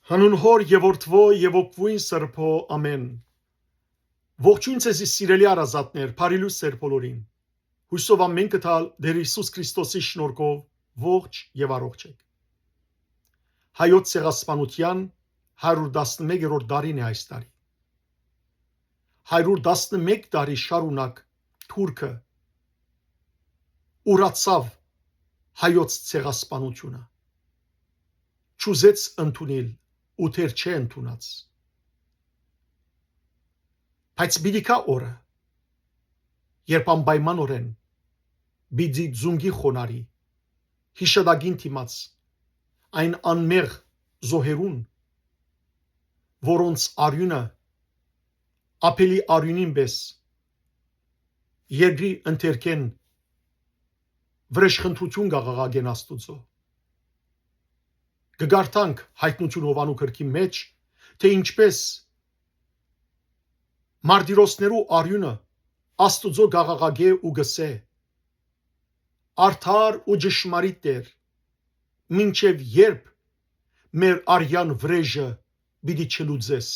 Հանուն հոր եւ որդվո եւ օգվույն սրբո ամեն։ Ողջույն ձեզ սիրելի արազատներ, բարի լույս ձեր բոլորին։ Հույսով ամեն կտալ Տեր Հիսուս Քրիստոսի շնորհքով ողջ եւ առողջ եք։ Հայոց ցեղասպանության 111-րդ տարին է այս տարի։ 111 տարի շարունակ Թուրքը ուրացավ հայոց ցեղասպանությունը։ Չուզեց ընդունել ու թեր չէ ընդունած։ Բայց բիդիկա օրը, երբ անպայմանորեն բիդի ձունգի խոնարի, հիշադակին թիմաց այն անմեղ զոհերուն, որոնց արյունը ապելի արյունին պես երկրի ընթերքեն վրեժխնդրություն գաղաղագեն Աստուծո։ Կգարտանք հայտնություն Հովանու գրքի մեջ, թե ինչպես մարտիրոսներու արյունը Աստուծո գաղաղագե ու գսե արդար ու ճշմարիտ Տեր, մինչև երբ մեր արյան վրեժը պիտի չլուծես։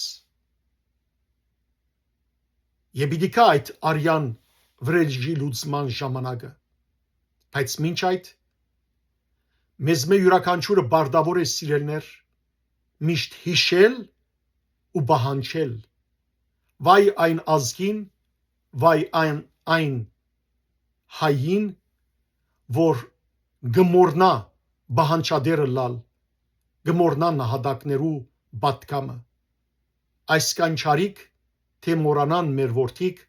Եվ պիտի կա այդ արյան վրեժի լուծման ժամանակը, բայց մինչ այդ մեզ մե յուրաքանչյուրը բարդավոր է սիրելներ, միշտ հիշել ու բահանջել, վայ այն ազգին, վայ այն հային, որ գմորնա բահանջադերը լալ, գմորնա նահատակներու պատկամը, այս կանչարիք, թե մորանան մեր որդիք,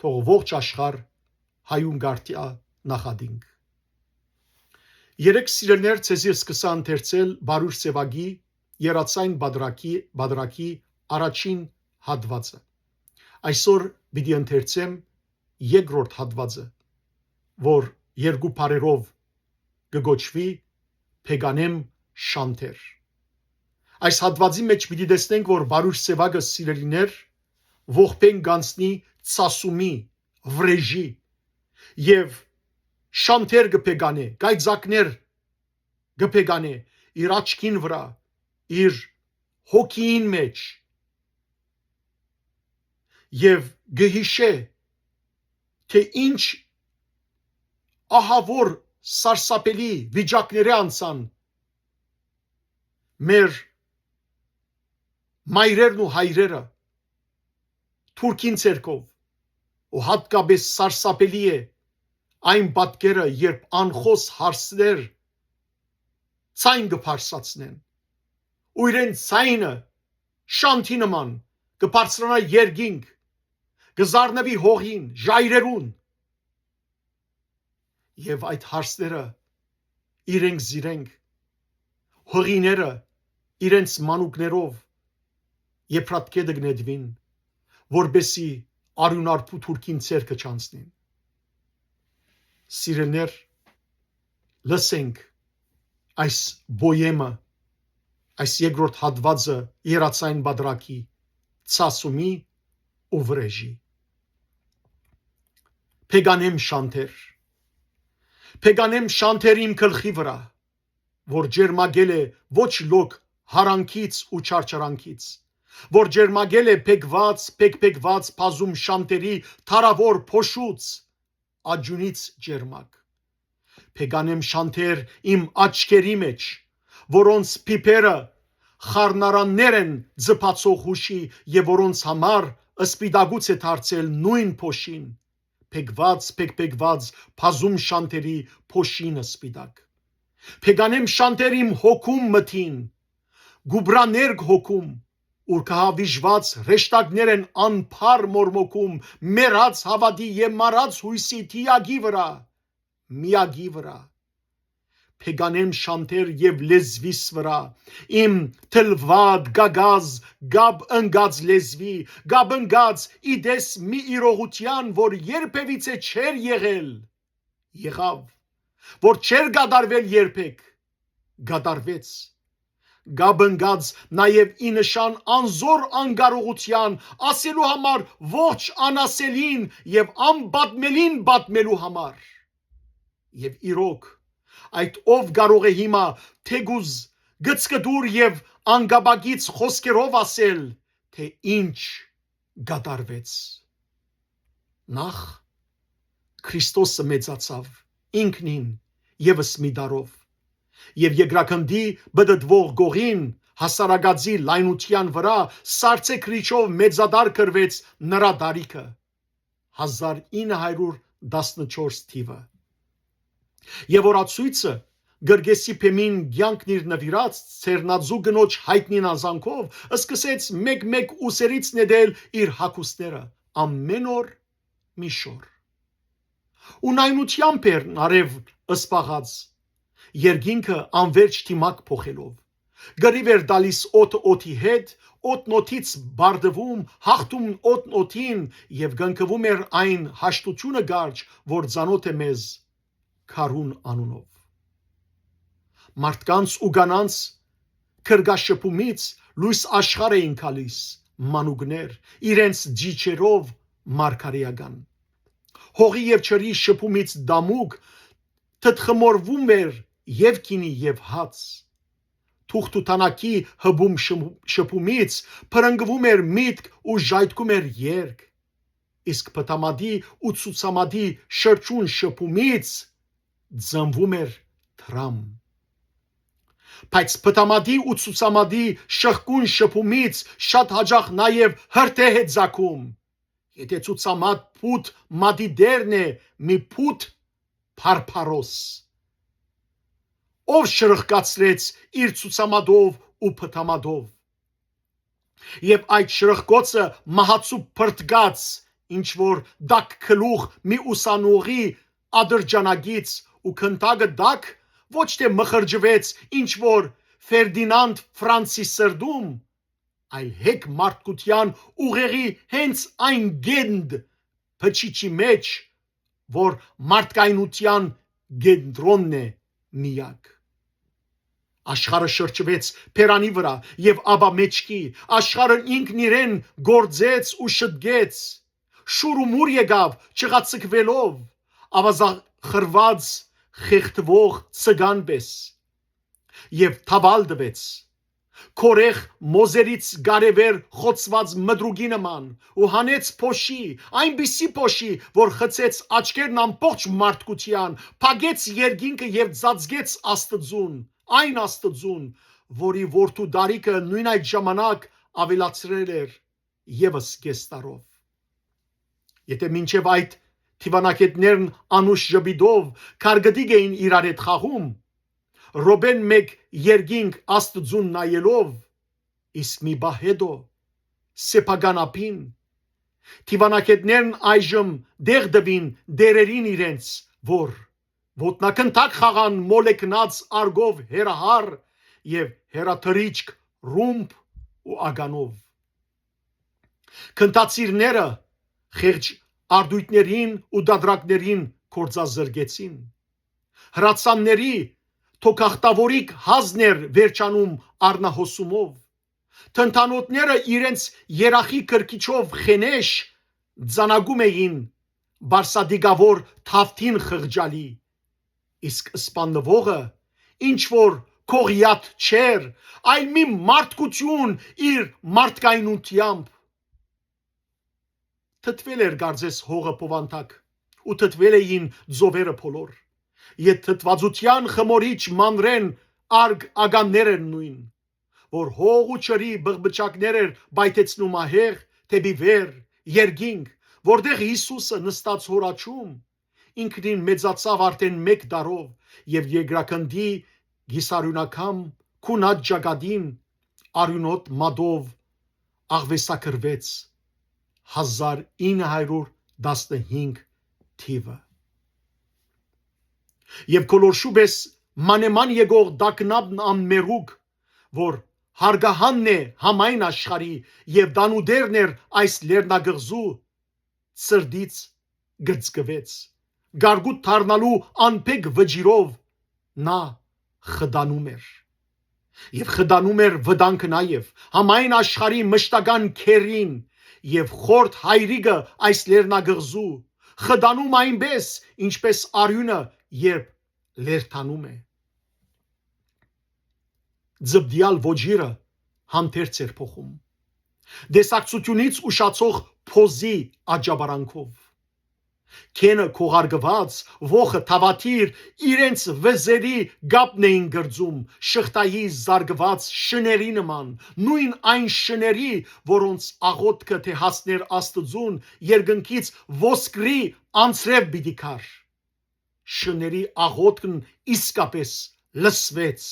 թող ողջ աշխարհ հայուն գարտիա նախադինք։ Երեք սիրելներ ցեզի սկսա ընթերցել Բարուր Սևագի երացային բادرակի առաջին հատվածը։ Այսօր պիտի ընթերցեմ երկրորդ հատվածը, որ երկու բառերով կգոչվի Փեգանեմ շանթեր։ Այս հատվածի մեջ պիտի տեսնենք, որ Բարուր Սևագը սիրելիներ ողբեն գանցնի ցասումի վրեժի եւ շանթեր կփեգանե, գայծակներ կփեգանե իր աչքին վրա, իր հոգին մեջ եւ գհիշե թե ինչ ահավոր սարսափելի վիճակների անցան մեր մայրերն ու հայրերը Թուրքին ցերկով ու հատկապես սարսափելի է այն պատկերը, երբ անխոս հարսներ ցայն կփարսացնեն ու իրեն ցայնը շանթի նման կբարձրանա երկինք, կզարնվի հողին, ժայռերուն եւ այդ հարսները իրենք զիրենք, հողիները իրենց մանուկներով եփրատկե դգնեդվին, որբեսի արյունարփու Թուրքին ցերկը չանցնին։ Սիրելներ, լսենք այս բոյեմը, այս երկրորդ հատվածը երացային բادرակի ցասումի ու վրեժի։ Փեգանեմ շանթեր։ Փեգանեմ շանթեր իմ գլխի վրա, որ ջերմագել է ոչ լոկ հարանքից ու չարչարանքից, որ ջերմագել է փեգված բազում շանթերի թարավոր փոշուց, աջունից ջերմակ։ Փեգանեմ շանթեր իմ աչքերի մեջ, որոնց փիփերը խառնարաններ են ձփացող հուշի եւ որոնց համար սպիտակուց է դարձել նույն փոշին, փեգված բազում շանթերի փոշինը սպիտակ։ Փեգանեմ շանթեր իմ հոգում մթին, գուբրաներգ հոգում, ուր կհավիժված հրեշտակներ են անփար մորմոքում, մեռած հավատի եւ մարած հույսի թիագի վրա, միագի վրա։ Փեգանեմ շանթեր եւ լեզվիս վրա, իմ թլված գագազ գաբ ընկած լեզվի, գաբ ընկած իդես մի իրողության, որ երբևիցե չէր եղել, եղավ, որ չէր գադարվել երբեք, գադարվեց, գաբ ընկած նաեւ ի նշան անզոր անկարողության ասելու համար ողջ անասելին եւ անպատմելին պատմելու համար։ Եվ իրոք այդ ով կարող է հիմա թեգուզ գծկդուր եւ անգաբագից խոսքերով ասել, թե ինչ գդարվեց։ Նախ Քրիստոսը մեծացավ ինքնին եւս մի դարով եւ երկրակնդի բդդվող գողին հասարակածի լայնության վրա սարցե քրիչով մեծադար կրվեց նրա դարիքը 1914 թիվը եւ օրացույցը Գրգեսի փեմին ցանկն իր նվիրած ցերնածու գնոջ հայտնին ազանքով սկսեց մեկ ուսերից նետել իր հակուսները ամեն օր մի շոր ունայնությամբ էր արև ըսպաղած երկինքը անverջ թիմակ փոխելով գրիվ էր դալիս օդի հետ օդնոթից բարդվում հաղթում օդնոթին եւ գնկվում էր այն հաշտությունը գարջ որ ցանոթ է մեզ քարուն անունով մարդկանց ու կանանց քրգաշփումից լույս աշխարհ էին գալիս մանուկներ իրենց ջիջերով մարգարեական հողի եւ ջրի շփումից դամուկ թթխմորվում էր եւ քինի եւ հաց թուղթութանակի հբում շփումից փրկվում էր միտք ու ժայթքում էր երկ իսկ պտամադի ու ցուցամադի շրջուն շփումից ծնվում էր թրամ բայց պտամադի ու ցուցամադի շղկուն շփումից շատ հաջող նաեւ հրթեհ է ցակում եթե ցուցամադ փութ մադի դերն է մի փութ փարփարոս ով շրխկացրեց իր ցուցամադով ու պտամադով եւ այդ շրխկոցը մահացու փրտկած ինչ որ դակ քլուխ մի ուսանողի ադրջանագից ու քնտագը դակ ոչ թե մխրջվեց ինչ որ Ֆերդինանդ Ֆրանսիս սրդում այլ հեկ մարդկության ուղեղի հենց այն գենդ փչիչի մեջ որ մարդկայնության գենտրոնն է միակ աշխարհը շրջվեց փերանի վրա եւ աբա մեջքի աշխարհը ինքն իրեն գործեց ու շտկեց շուր ու մուր եկավ չղացկվելով ավազախրված խեղդվող ցգան պես եւ թավալդվեց քորեղ մոզերից գարևեր խոցված մդրուգի նման ու հանեց փոշի այնպիսի փոշի որ խցեց աչքերն ամբողջ մարդկության փագեց երկինքը եւ ծածկեց աստծուն այն աստծուն որի որդու դարիքը նույն այդ ժամանակ ավելացրել էր եւս կեստարով եթե մինչեւ այդ Թիվանակետներն անուշ ժբիդով քարգդիկ էին իրար հետ խաղում Ռոբեն մեկ երկինք աստծուն նայելով իսկ մի բա հետո սեփականապին Թիվանակետներն այժմ դեղ դվին դերերին իրենց որ ոտնակնտակ խաղան մոլեկնած արգով հերահար եւ հերաթրիչք ռումբ ու ագանով քնտացիրները խեղճ արդույթներին ու դադրակներին կործազրկեցին հրացանների թոքախտավորիկ հազներ վերջանում առնահոսումով թնթանոթները իրենց երախի կրկիչով խենեշ ձանագում էին բարսադիգավոր թավթին խղճալի իսկ սպաննվողը ինչ որ քողիաթ չեր այլ մի մարդկություն իր մարդկայնությամբ թթվել էր գարձես հողը փովանտակ ու թթվել էին ձովերը փոլոր եթ թթվածության խմորիչ մանրեն արգ ագաններ են նույն որ հող ու ջրի բղբճակներ էր բայթեցնում ահեղ թեպի վեր երկինք որտեղ Հիսուսը նստած հորաչում ինքնին մեծացավ արդեն 1 դարով եւ երկրակնդի գիսարյունակամ քունած ճակատին արյունոտ մադով աղվեսակրվեց 1915 թիվը եւ կոլորշուբես մանեման եկող դակնաբն ամմերուկ որ հարգահանն է համայն աշխարի եւ դանուդերն էր այս լեռնագղզու սրդից գծկվեց գարգուտ թարնալու անփեկ վճիրով նա խդանում էր եւ խդանում էր վտանգ նաեւ համայն աշխարի մշտական քերին եւ խորտ հայրիկը այս լեռնագղզու խդանում այնպես ինչպես արյունը երբ լերթանում է ձբդյալ ոչիրը հանդերձ էր փոխում, դեսակցությունից ուշացող փոզի աջաբարանքով, քենը քողարկված, ոխը թավաթիր իրենց վզերի գապն էին գրձում, շղթայի զարգված շների նման, նույն այն շների, որոնց աղոթքը թե հասներ Աստծուն, երկնքից ոսկրի անձրև պիտի քար։ Շների աղոթքն իսկապես լսվեց,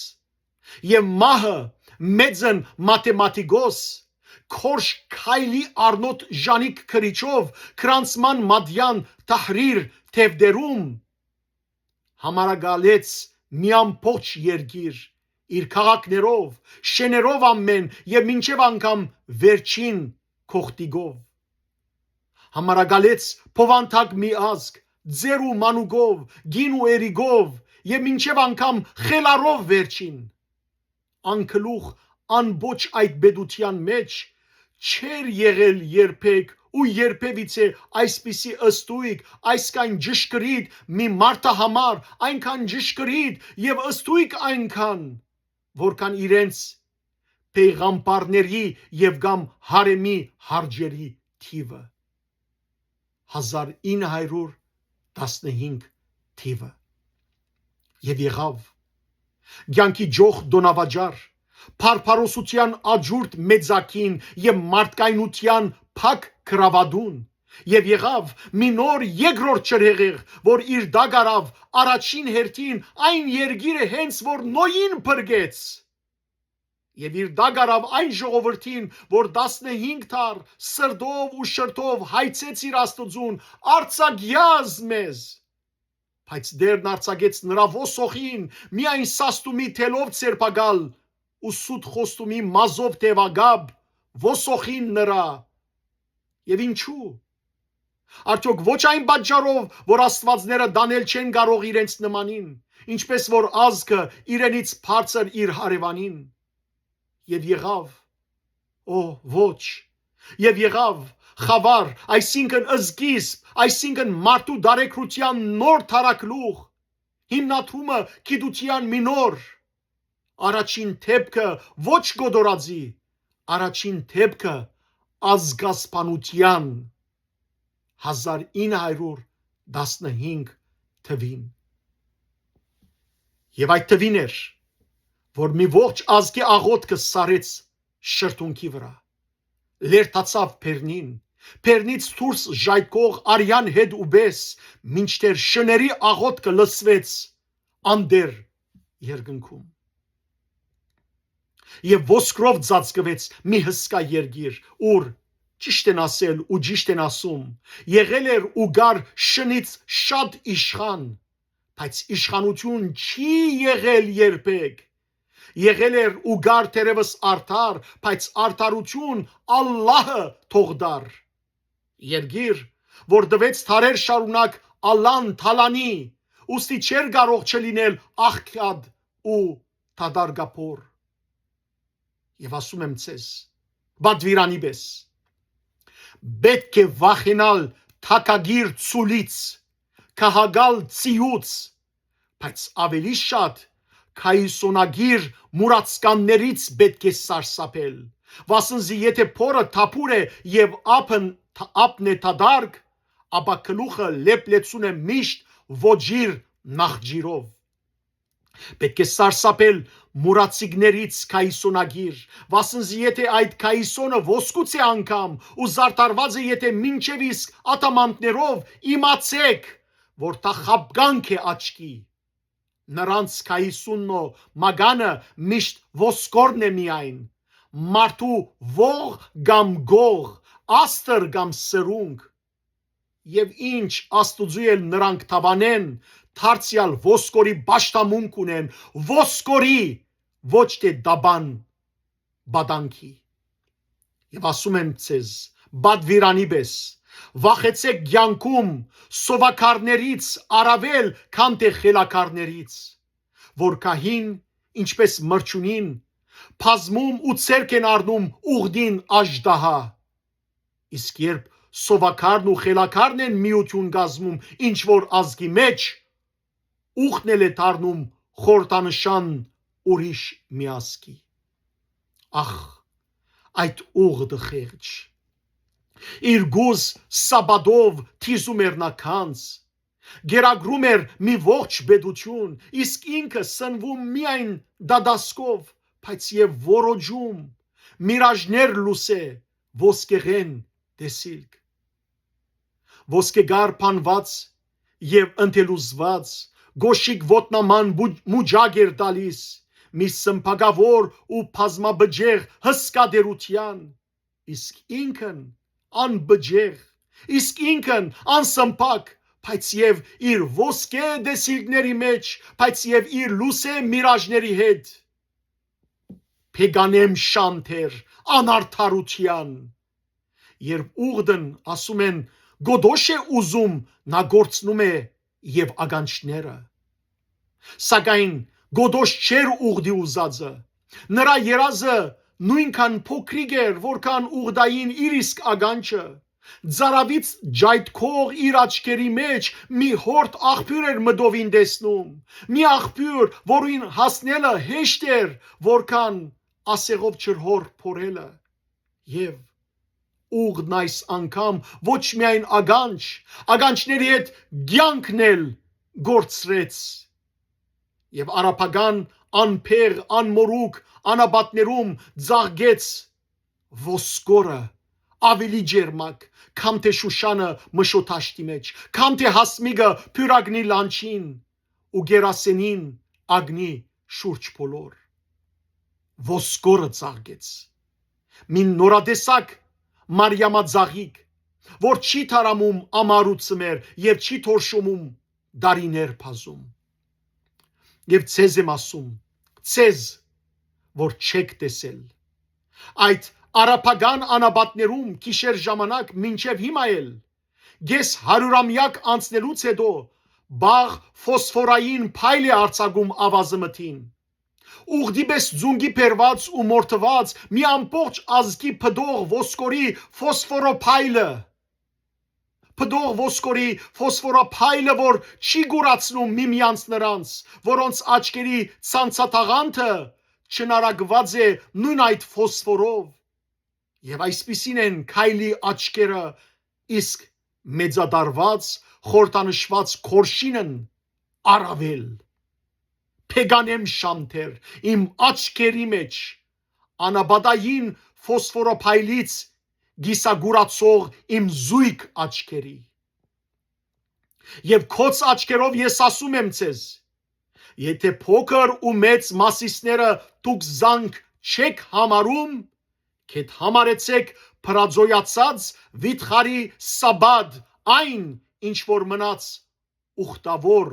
եւ մահը մեծն մաթեմատիկոս քորշ քայլի առնոտ ժանիկ քրիչով քրանցման մադյան տահրիր թևդերում համարագալեց մի ամբողջ երկիր իր քաղաքներով, շեներով ամեն եւ մինչեւ անգամ վերջին քոխտիգով համարագալեց փովանթակ մի ազգ ձեր ու մանուկով, գին ու էրիգով եւ մինչեւ անգամ խելարով վերջին անկլուխ անբոչ այդ բեդության մեջ չեր եղել երբեք ու երբևիցե այսպիսի ըստույգ, այսքան ճշգրիտ մի մարդահամար, այնքան ճշգրիտ եւ ըստույգ այնքան, որքան իրենց պեյղամբարների եւ գամ հարեմի հարջերի թիվը 1915 թիվը եւ եղավ ցանկի ջող դոնավաճառ Փարփարոսության աջուրդ մեծակին եւ մարդկայնության փակ քրավադուն եւ եղավ մի նոր երկրորդ չրհեղեղ որ իր դագարավ առաջին հերթին այն երգիրը հենց որ նոյին փրկեց եւ իր դագարավ այն ժողովրդին որ 15 թար սրդով ու շրթով հայցեց իր Աստծուն արցագյազ մեզ բայց դերն արցագեց նրա ոսոխին միայն սաստումի թելով ցերպակալ ու սուտ խոստումի մազով տևագաբ ոսոխին նրա եւ ինչու արդյոք ոչ այն պատճառով որ աստվածները դանել չեն կարող իրենց նմանին ինչպես որ ազգը իրենից բարձր իր հարևանին եւ եղավ ոչ եւ եղավ խավար այսինքն ըզգիսp այսինքն մարդու դարեկրության նոր թարակլուղ հիմնադրումը գիտության մի նոր առաջին թեփքը ոչ գոդորածի առաջին թեփքը ազգասպանության 1915 թվին եւ այդ թվին էր որ մի ողջ ազգի աղոթքը սարեց շրթունքի վրա լերտացավ Փերնին Փերնից դուրս ժայթքող արյան հետ ու բես մինչդեռ շների աղոթքը լսվեց անդեր երկնքում եւ ոսկրով ծածկվեց մի հսկա երգիր ուր ճիշտ են ասել ու ճիշտ են ասում եղել էր ու գար շնից շատ իշխան բայց իշխանություն չի եղել երբեք եղել էր ու գար թերևս արդար բայց արդարություն Ալլահը թողդար երգիր որ դվեց թարեր շարունակ Ալլան թալանի ուստի չեր կարող չլինել աղքատ ու թադարգափոր եւ ասում եմ ցես բադվիրանի պես պետք է վախենալ թակագիր ցուլից քահագալ ցիուց բայց ավելի շատ քայսոնագիր մուրացկաններից պետք է սարսափել վասնզի եթե փորը թափուր է եւ ափն է թադարգ ապա գլուխը լեփլեցուն է միշտ ոչիր նախջիրով պետք է սարսափել մուրացիկներից քայսոնագիր վասնզի եթե այդ քայսոնը ոսկուց է անգամ ու զարդարված է եթե մինչև իսկ ատամանտներով իմացեք որ դա խաբկանք է աչքի նրանց քայսուննո մագանը միշտ ոսկորն է միայն մարդու ող կամ գող աստր կամ սրունգ եւ ինչ աստուծու էլ նրանք թավանեն Թարցիալ ոսկորի բաշտամունք ունեն ոսկորի ոչ թե դաբան բադանքի եւ ասում եմ ցեզ բադվիրանի պես վախեցեք ցանկում սովակարներից առավել քան թե խելակարներից որ կահին ինչպես մրջունին բազմում ու ցերկ են առնում ուղդին աժդահա իսկ երբ սովակարն ու խելակարն են միություն գազմում ինչ որ ազգի մեջ ուխնել է դառնում խորտանշան ուրիշ միասկի։ Ախ, այդ ուղդը խեղճ։ Իր գուզ սաբադով թիզում էր նա քանց, գերագրում էր մի ողջ բեդություն, իսկ ինքը սնվում միայն դադասկով, բայց եւ որոջում, միրաժներ լուսե, ոսկեղեն տեսիլք։ Ոսկեգար փանված եւ ընթելուզված, գոշիկ ոտնաման մուջագ էր տալիս, մի սմփագավոր ու բազմաբջեղ հսկադերության, իսկ ինքն անբջեղ, իսկ ինքն անսմփակ, բայց եւ իր ոսկե դեսիլքների մեջ, բայց եւ իր լուսե միրաժների հետ։ Փեգանեմ շանթեր անարդարության։ Երբ ուղդն ասում են գոդոշ է ուզում, նա գործնում է եւ ագանչները։ Սակայն գոդոշ չէր ուղդի ուզածը։ Նրա երազը նույնքան փոքրիկ էր, որքան ուղդային իր իսկ ագանչը։ Ձարավից ջայթքող իր աչքերի մեջ մի հորտ աղբյուր էր մտովին տեսնում, մի աղբյուր, որին հասնելը հեշտ էր, որքան ասեղով ջրհոր փորելը։ Եվ ուղդն այս անգամ ոչ միայն ագանչների հետ կյանքն էլ գործրեց։ Եվ արաբական անփեղ, անմորուք անաբատներում ծաղկեց ոսկորը, ավելի ջերմակ, քան թե Շուշանը մշոտաշտի մեջ, քան թե հասմիկը փյուրագնի լանչին ու գերասենին ագնի շուրջ բոլոր։ Ոսկորը ծաղկեց։ Մին նորադեսակ մարյամաձաղիկ, որ չի թարամում ամառուցմեր եւ չի թորշոմում դարիներ փազում։ Եվ ցեզ եմ ասում, ցեզ, որ չեք տեսել։ Այդ արաբական անաբատներում գիշեր ժամանակ մինչև հիմա էլ գես հարյուրամյակ անցնելուց հետո բաղ ֆոսֆորային փայլ է արձակում ավազը մթին։ Ուղդի պես ձունգի փերված ու մորթված մի ամբողջ ազգի փդող ոսկորի ֆոսֆորոփայլը, որ չի գուրացնում միմյանց նրանց, որոնց աչքերի ցանցաթաղանթը չնարագված է նույն այդ ֆոսֆորով։ Եվ այսպիսին են քայլի աչքերը, իսկ մեծադարված խորտանշված քորշինն առավել։ Փեգանեմ շանթեր իմ աչքերի մեջ, անաբադային ֆոսֆորոփայլից գիսագուրացող իմ զույգ աչքերի։ Եվ քոց աչքերով ես ասում եմ ցեզ, եթե փոքր ու մեծ մասիսները դուք զանք չեք համարում, կետ համարեցեք փրածոյացած վիթխարի սաբադ այն, ինչ որ մնաց ուխտավոր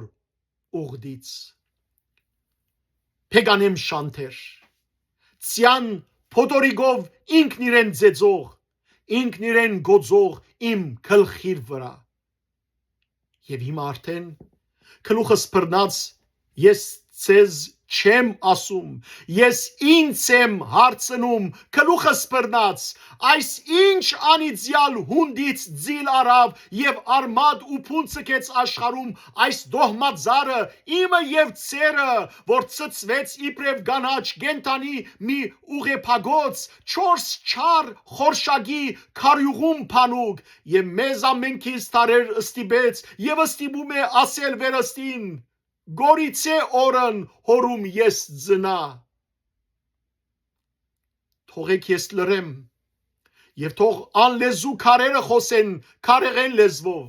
ուղդից։ Փեգանեմ շանթեր, ցյան փոդորիգով ինքն իրեն ձեծող, ինքն իրեն գոծող իմ գլխիր վրա։ Եվ հիմա արդեն գլուխս բռնած ես ցեզ չեմ ասում, ես ինձ եմ հարցնում, գլուխս բռնած, այս ինչ անիծյալ հունդից ձիլ արավ եւ արմատ ու փուն ցկեց աշխարհում այս դոհմածարը, իմը եւ ծերը, որ ծծվեց իբրև գանաչ գենտանի մի ուղեփագոց, 4 չար խորշագի քարյուղում փանուկ, եւ մեզ ամենքից տարեր ըստիբեց եւ ըստիբում է ասել վերստին, գորիցե օրն հորում ես ձնա։ Թողեք ես լրեմ եւ թող անլեզու քարերը խոսեն քարեղեն լեզվով։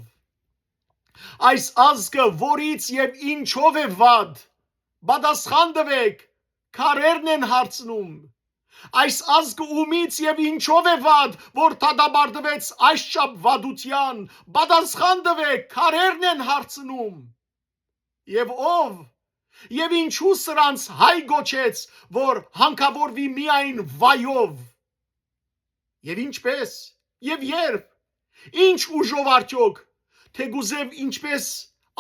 Այս ազգը որից եւ ինչով է վատ, պատասխան տվեք, քարերն են հարցնում։ Այս ազգը ումից եւ ինչով է վատ, որ դադարեցվեց այսչափ վատության, պատասխան տվեք, քարերն են հարցնում։ Եվ ով, եւ ինչու սրանց հայ գոչեց, որ հանգավորվի միայն վայով։ Եվ ինչպես, եւ երբ, ինչ ուժով արդյոք, թեգուզև ինչպես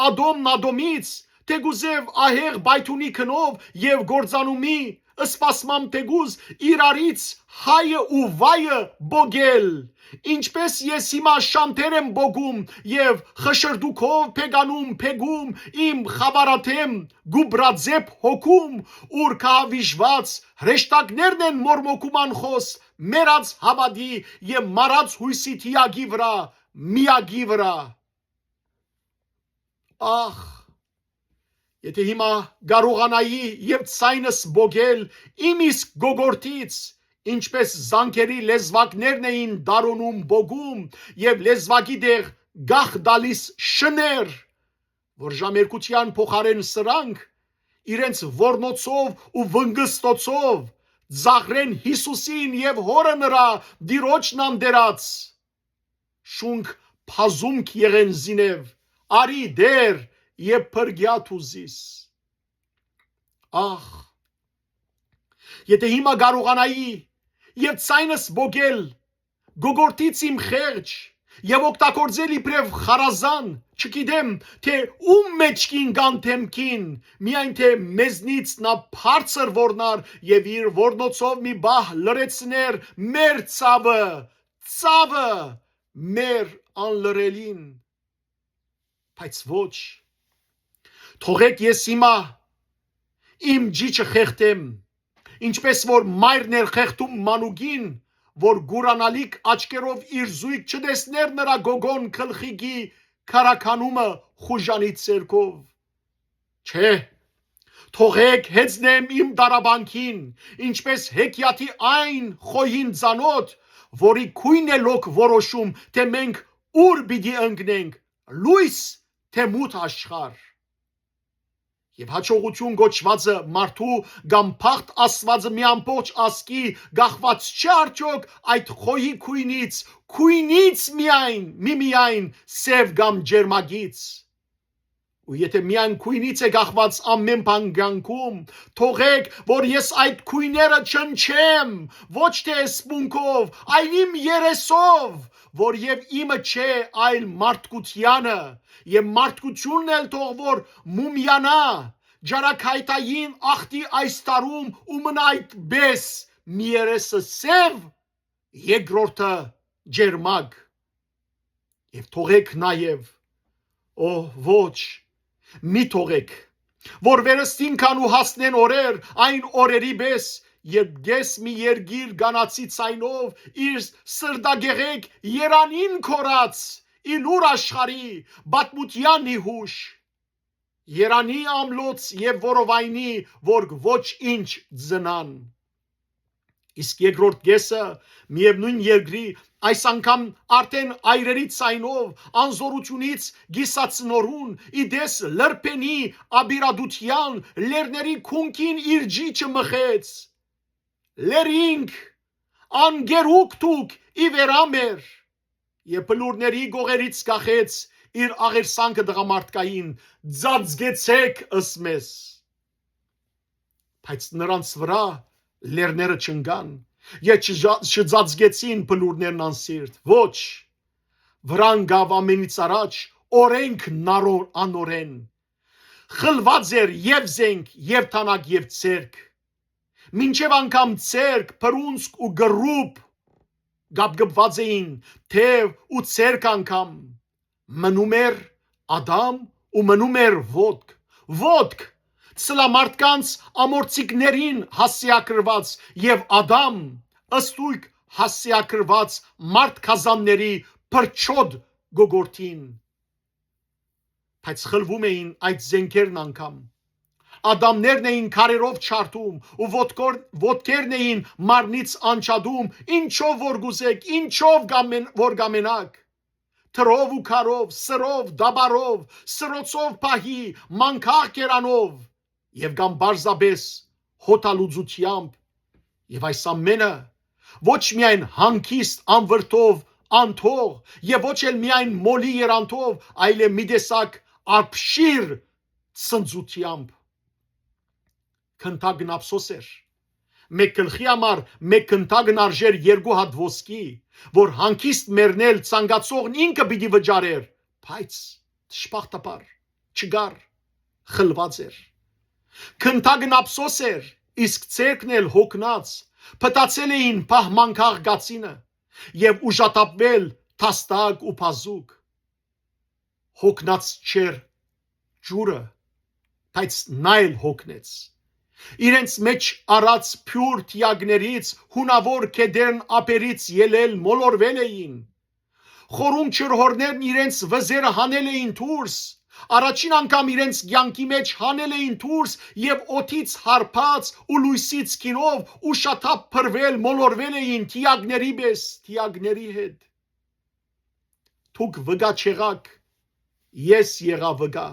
Ադոմն Ադոմից, թեգուզև ահեղ բայթունի քնով եւ գործանումի Սպասմամ թեգուզ իրարից հայը ու վայը բոգել, ինչպես ես հիմա շանթեր եմ բոգում և խշրդուքով փեգանում փեգում իմ խավարաթեմ գուբրաձեպ հոգում, ուր կահավիժված հրեշտակներն են մորմոքում անխոս մերած հավադի և մարած հույսի թիագի վրա, միագի վրա։ Ախ, եթե հիմա կարողանայի և ցայնս բոգել իմ իսկ գոգորտից, ինչպես զանգերի լեզվակներն էին դարոնում բոգում և լեզվակի դեղ գախ դալիս շներ, որ ժամերկության փոխարեն սրանք իրենց ոռնոցով ու վնգստոցով ծաղրեն Հիսուսին և հորը նրա դիրոջն անդերած, շունք փազումք եղեն զինև, արի դեր և փրկյա թուզիս։ Ախ, եթե հիմա կարողանայի և ցայնս բոգել գոգորտից իմ խեղճ և օգտագործել իբրև խարազան, չգիտեմ, թե ում մեջքին գանթեմքին, միայն թե մեզնից նա բարձր ոռնար և իր ոռնոցով մի բահ լրացներ մեր ծավը, մեր անլրելին, բայց ոչ, թողեք ես հիմա իմ ջիջը խեղդեմ, ինչպես որ մայրն էր խեղդում մանուկին, որ գուրանալիք աչքերով իր զույգ չտեսներ նրա գոգոն գլխիկի քարականումը խուժանի ցերկով։ Չէ, թողեք հեծնեմ իմ դարաբանքին, ինչպես հեքիաթի այն խոյին ծանոթ, որի քույն է լոկ որոշում, թե մենք ուր պիտի ընկնենք, լույս թե մութ աշխարհ։ Եվ հաջողություն գոչվածը մարդու կամ փախտ աստվածը մի ամբողջ ասկի գախված չէ արդյոք այդ խոյի քույնից միայն սև կամ ջերմագից։ Ու եթե միայն քույնից է գախված ամեն բան կյանքում, թողեք, որ ես այդ քույները չնչեմ, ոչ թե սպունգով, այլ իմ երեսով, որ և իմը չէ, այլ մարդկությանը, և մարդկությունն էլ թող որ մումյանա, ջարաքայթային ախտի այս տարում ու մնա այդպես, մի երեսը սև, երկրորդը ջերմակ։ Եվ թողեք նաև, օ ոչ, մի թողեք, որ վերստին կան ու հասնեն օրեր, այն օրերի պես, երբ ես մի երգիր գանացի ցայնով իր սրտագեղեք երանին քորած, իլուր աշխարի բատմության նիհուշ, երանի ամլոց և որովայնի, որ ոչ ինչ ձնան։ Իսկ երկրորդ կեսը միևնույն երկրի, այս անգամ արդեն այրերի ցայնով, անզորությունից գիսացնորուն, իդես լրպենի աբիրադության, լերների քունքին իր ջիջը մխեց, լերինք, անգերուկ դուք ի վերամեր, և բլուրների գողերից կախեց իր աղերսանքը տղամարդկային, ձածգեցեք ըսմես։ Բայց նրանց վրա լերները չընկան, և չձածգեցին բլուրներն անսիրտ, ոչ, վրան գավ ամենից առաջ օրենք անօրեն, խլված էր և զենք, և թանակ, և ցերկ, մինչև անգամ ցերկ, բռունցք ու գրուպ գապգպված էին, թև ու ցերկ անգամ, մնում էր Ադամ ու մնում էր ոտք, ծլամարդկանց ամորցիկներին հասցեագրված և Ադամ ըստույգ հասցեագրված մարդկազանների փրչոտ գոգորտին, բայց խլվում էին այդ զենքերն անգամ, Ադամներն էին քարերով չարթում ու ոտքերն էին մարմնից անջատում, ինչով որ գուզեք, ինչով որ կամենաք, թրով ու քարով, սրով, դաբարով, սրոցով պահի, մանկաղ կերանով և կամ պարզապես հոտալուծությամբ, և այս ամենը ոչ միայն հանգիստ անվրդով անթող և ոչ էլ միայն մոլի երանքով, այլև մի տեսակ ապշիր ցնծությամբ։ Քնթագն ափսոս էր, մեկ գլխի համար մեկ քնթագն արժեր 2 հատ ոսկի, որ հանգիստ մեռնել ցանկացողն ինքը պիտի վճարեր, բայց դժբախտաբար չկար, խլված էր։ Քնթագն ափսոս էր, իսկ ցերկն էլ հոգնած փտացել էին պահմանքաղ գացինը եւ ուժատապվել թաստակ ու փազուկ հոգնած չեր ջուրը բայց նա էլ հոգնեց իրենց մեջ առած փյուր թիագներից հունավոր կեդերն ապերից ելել մոլորվել էին խորում չրհորներն իրենց վզերը հանել էին դուրս առաջին անգամ իրենց կյանքի մեջ հանել էին դուրս եւ օթից հարբած ու լույսից քինով ու շաթափ փրվել մոլորվել էին թիագների պես թիագների հետ թուք վգա չեղաք ես եղա վգա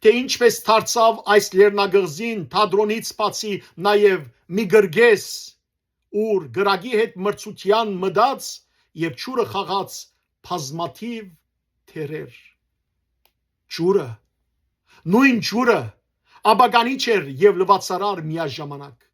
թե ինչպես դարձավ այս լեռնագղզին թադրոնից բացի նաև մի գրգես ուր գրագի հետ մրցության մդած եւ ճուրը խաղաց բազմաթիվ թերեր ճուրը նույն ճուրը աբագանի չէր եւ լվացարար միաժամանակ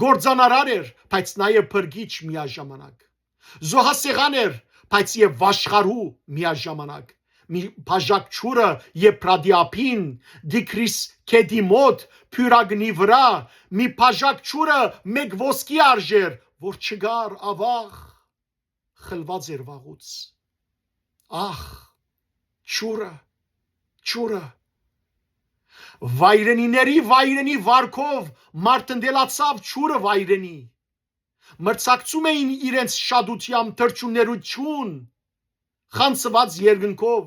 գործանարար էր բայց նաև փրկիչ միաժամանակ զոհասեղան էր բայց եւ վաշխարու միաժամանակ մի բաժակ ճուրը եւ պրադիապին դիկրիս կեդի մոտ փյուրագնի վրա մի բաժակ ճուրը մեկ ոսկի արժեր որ չգար ավաղ խլված էր վաղուց ախ ճուրը վայրենիների վայրենի վարքով մարտնդելացավ ճուրը վայրենի մրցակցում էին իրենց շադությամբ թրջուններություն խանցված երկնքով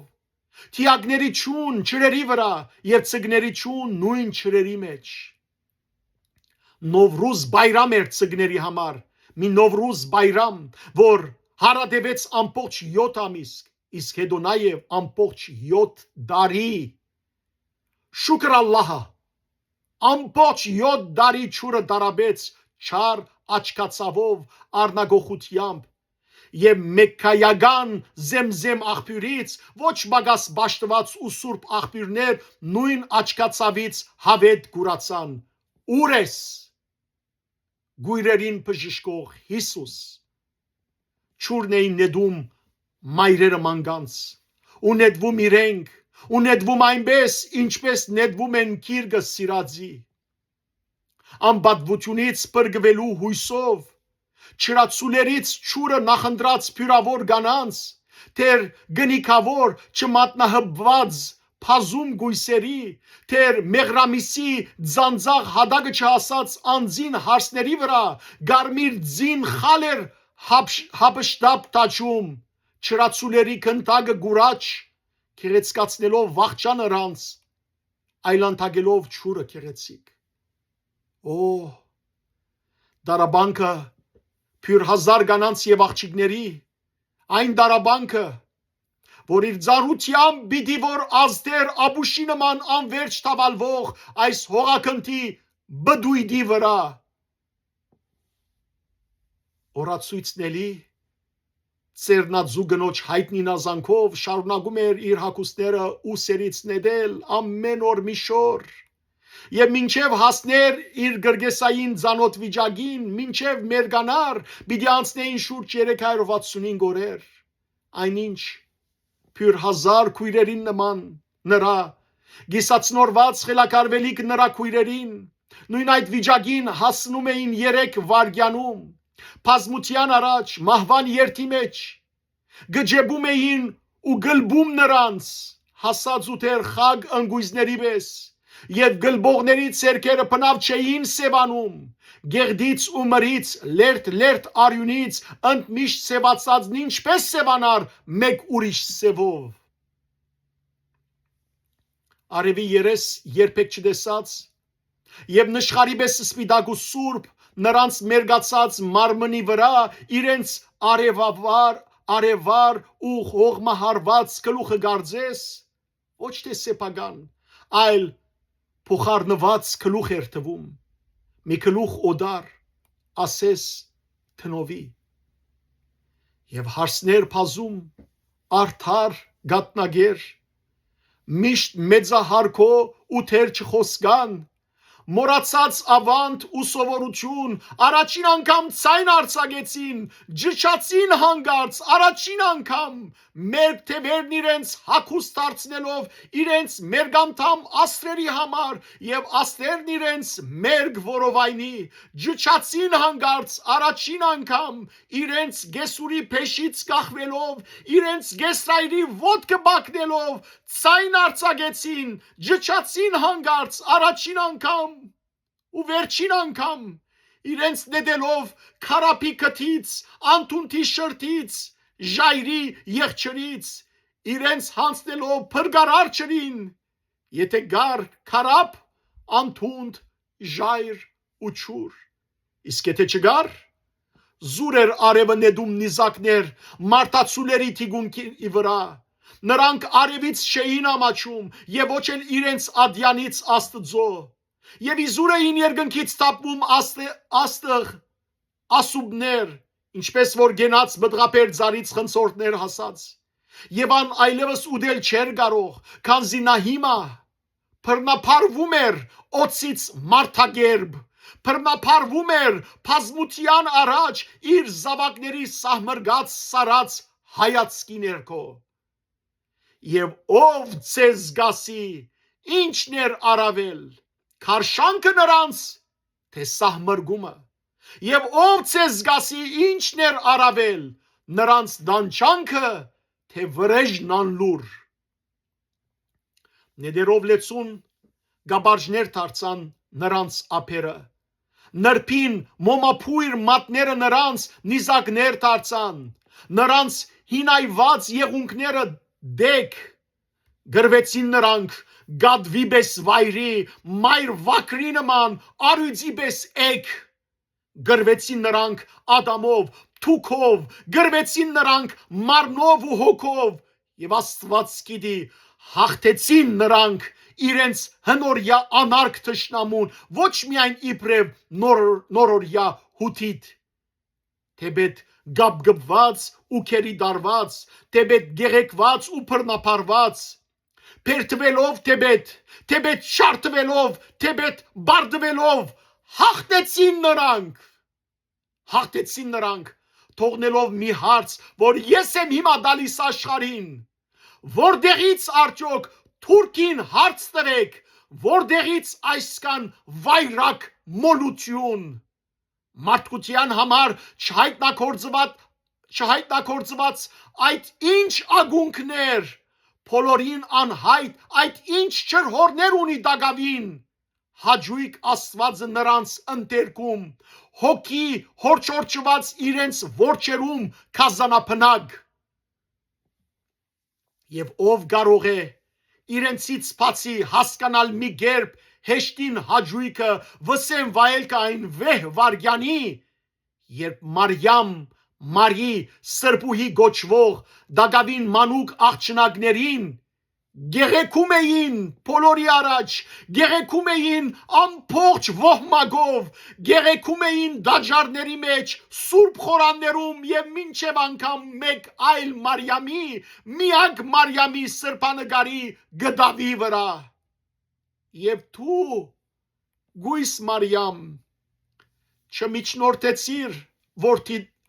թիագների ճուն ճրերի վրա եւ ցգների ճուն նույն ճրերի մեջ նովրուզ բայրամ էր ցգների համար մի նովրուզ բայրամ որ հարադեվեց ամբողջ 7 ամիս իսկ հետո նաեւ ամբողջ 7 տարի շուկր ալլահը ամբողջ 7 տարի ճուրը դարաբեց չար աչքացավով առնագողությամբ եւ մեքայական զեմզեմ աղբյուրից ոչ բագաս բաշտված ու սուրբ աղբյուրներ նույն աչքացավից հավետ գուրացան ուր ես գույրերին բժշկող Հիսուս ճուրն էին նետում մայրերը մանգանց ու նետվում իրենք ու նետվում այնպես ինչպես նետվում են քիրգը սիրածի անբատվությունից բրգվելու հույսով չրացուներից ճուրը նախընտրած փյուրավոր կանանց թեր գնիկավոր չմատնահբված փազում գույսերի թեր մեղրամիսի ձանձաղ հադագը չհասած անձին հարսների վրա գարմիր ձին խալեր հապշտապ տաճում չրացուների քնտագը գուրաչ քերեցկացնելով վախճան նրանց այլանդագելով ճուրը քերեցիկ օ դարաբանքը փյուր հազար կանանց եւ աղջիկների այն դարաբանքը որ իր ծառությամբ պիտի որ ազդեր աբուշի նման անverջ տավալվող այս հողակնթի բդույդի վրա օրացույցնելի ծերնաձու գնոջ հայտնի նազանքով շարունակում էր իր հագուստները ուսերից նետել ամեն օր մի շոր եւ մինչեւ հասներ իր գրգեսային ցանոթ վիճակին մինչեւ մերգանար պիտի անցնեին շուրջ 365 օրեր այնինչ փյուր հազար քույրերին նման նրա գիսացնորված խելակարվելիք նրա քույրերին նույն այդ վիճակին հասնում էին 3 վարգյանում բազմության առաջ մահվան երթի մեջ գջեբում էին ու գլբում նրանց հասած ու թեր խագ ընկույզների պես եւ գլբողների ցերկերը բնավ չէին սևանում գեղդից ու մրից լերտ արյունից ընդմիշտ սևացածն ինչպես սևանար մեկ ուրիշ սևով արևի երես երբեք չտեսած եւ նշխարի պես սպիտակ ու սուրբ նրանց մերգացած մարմնի վրա իրենց արևար ու հողմահարված գլուխը գարձես ոչ թե սեփական այլ փոխարնված գլուխ էր թվում մի գլուխ օդար ասես թնովի եւ հարսներ փազում արդար գատնագեր միշտ մեծահարքո ու թեր չխոսկան մորացած ավանդ ու սովորություն առաջին անգամ ցայն արցագեցին ջչացին հանգարց առաջին անգամ մերկ թևերն իրենց հագուստ դարձնելով իրենց մերգանդամ աստղերի համար եւ աստղերն իրենց մերկ որովայնի ջուչացին հանգարց առաջին անգամ իրենց գեսուրի փեշից կախվելով իրենց գեսրայրի ոտքը բակնելով ցայն արձակեցին ջուչացին հանգարց առաջին անգամ ու վերջին անգամ իրենց նետելով քարապի կթից, անտունտի շրթից, ժայրի եղջերից, իրենց հանցնելով փրկարար ջրին, եթե գար քարապ, անտունտ, ժայր ու ջուր, իսկ եթե չգար, զուր էր արևը նետում նիզակներ մարտացուների թիկունքի վրա, նրանք արևից չէին ամաչում եւ ոչ էլ իրենց ադյանից Աստծո Եվ իզուր էին երկնքից տապվում աստղ ասուբներ, ինչպես որ գենաց բդղապեր ձարից խնցորդներ հասած, եւ ան այլևս ուդել չէր կարող, քանզի նա հիմա բռնապարվում էր օծից մարդագերբ, բռնապարվում էր բազմության առաջ իր զավակների սահմրգած սարած հայացքի ներքո։ Եվ ով ձեզ գասի, ինչն էր առավել, քարշանքը նրանց, թե սահմրգումը, եւ ով ձեզ գասի ինչն էր առավել, նրանց դանչանքը, թե վրեժն անլուր։ Նեդերով լեցուն գաբարժներ դարձան նրանց ափերը, նրբին մոմափույր մատները նրանց նիզակներ դարձան, նրանց հինայված եղունգները դեք գրվեցին նրանք գադվի պես վայրի, մայր վակրի նման, արույցի պես էկ, գրվեցին նրանք ադամով, թուքով, գրվեցին նրանք մարնով ու հոգով, եւ Աստված գիտի, հաղթեցին նրանք իրենց հնորյա անարգ թշնամուն, ոչ միայն իբրև նորորյա հութիտ, թեպետ գաբգբված ու քերի դարված, թեպետ գեղեկված ու բռնապարված, Պերտվելով թեպետ շարթվելով, թեպետ բարդվելով, հաղթեցին նրանք, թողնելով մի հարց, որ ես եմ հիմա դալիս աշխարհին, որտեղից արդյոք թուրքին հարց տվեք, որտեղից այսքան վայրակ մոլություն, մարդկության համար չհայտնագործված այդ ինչ ագունքներ, Փոլորին անհայտ այդ ինչ չրհորներ ունի դագավին, հաջույք Աստվածը նրանց ընտերքում, հոգի հորչորչված իրենց որջերում քազանապնակ, եւ ով կարող է իրենցից բացի հասկանալ մի գերբ հեշտին հաջույքը վսեմ վայելքը այն վեհ վարգյանի, երբ Մարի սրբուհի գոչվող դագավին մանուկ աղջնակներին գեղեցում էին բոլորի առաջ, գեղեցում էին ամբողջ ոհմագով, գեղեցում էին դաջարների մեջ, սուրբ խորաններում եւ մինչեւ անգամ մեկ այլ Մարիամի, միակ Մարիամի սրբանկարի գդավի վրա։ Եվ դու, գույս Մարիամ, չմիջնորդեցիր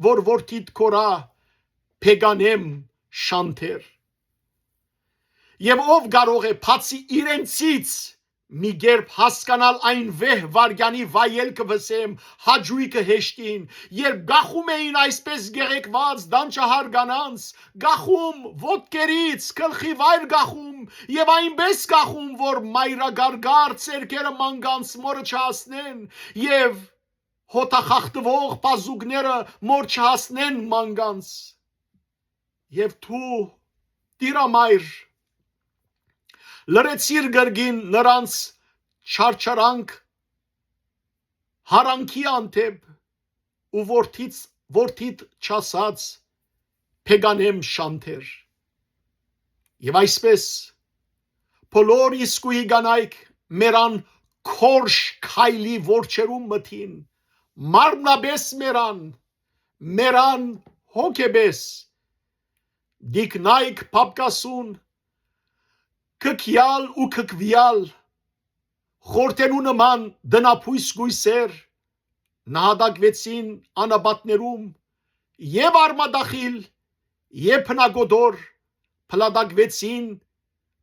որ որդիդ կորա փեգանեմ շանթեր։ Եվ ով կարող է բացի իրենցից մի գերբ հասկանալ այն վեհ վարգյանի վայելքը վսեմ հաջույքը հեշտին, երբ գախում էին այսպես գեղեկված դանչահար կանանց, գախում ոտքերից, գլխի վայր գախում եւ այնպես գախում, որ մայրագարգար ցերկերը մանկանց մորը չհասնեն եւ հոտախախտվող բազուկները մոր չհասնեն մանկանց, եւ դու տիրամայր լրեցիր գրգին նրանց չարչարանք հարանքի անտեպ ու որդիդ չասած փեգանեմ շանթեր եւ այսպես բոլոր իսկույի կանայք մերան քորշ քայլի որջերում մթին մարմնաբես մերան հոգեբես դիկնայք պապկասուն կքյալ ու կքվյալ խորտենու նման դնապույս գույսեր նահատակվեցին անաբատներում եւ արմադախիլ եւ փնագոդոր փլադակվեցին